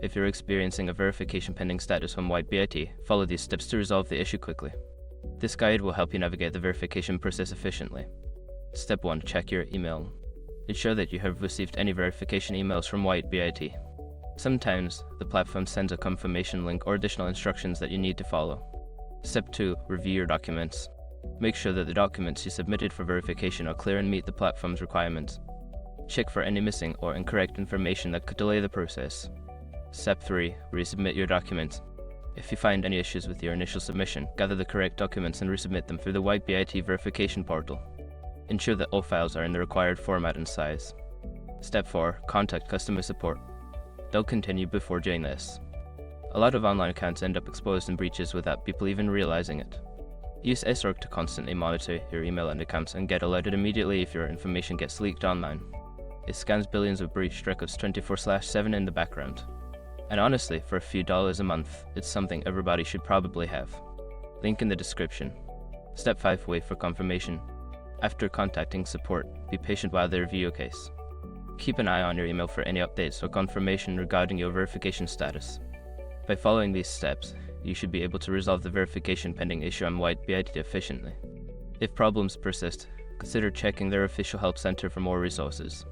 If you're experiencing a verification pending status from WhiteBIT, follow these steps to resolve the issue quickly. This guide will help you navigate the verification process efficiently. Step 1. Check your email. Ensure that you have received any verification emails from WhiteBIT. Sometimes, the platform sends a confirmation link or additional instructions that you need to follow. Step 2. Review your documents. Make sure that the documents you submitted for verification are clear and meet the platform's requirements. Check for any missing or incorrect information that could delay the process. Step 3. Resubmit your documents. If you find any issues with your initial submission, gather the correct documents and resubmit them through the WhiteBIT verification portal. Ensure that all files are in the required format and size. Step 4. Contact customer support. They'll continue before doing this. A lot of online accounts end up exposed in breaches without people even realizing it. Use SROG to constantly monitor your email and accounts and get alerted immediately if your information gets leaked online. It scans billions of breached records 24/7 in the background. And honestly, for a few dollars a month, it's something everybody should probably have. Link in the description. Step 5. Wait for confirmation. After contacting support, be patient while they review your case. Keep an eye on your email for any updates or confirmation regarding your verification status. By following these steps, you should be able to resolve the verification pending issue on WhiteBIT efficiently. If problems persist, consider checking their official help center for more resources.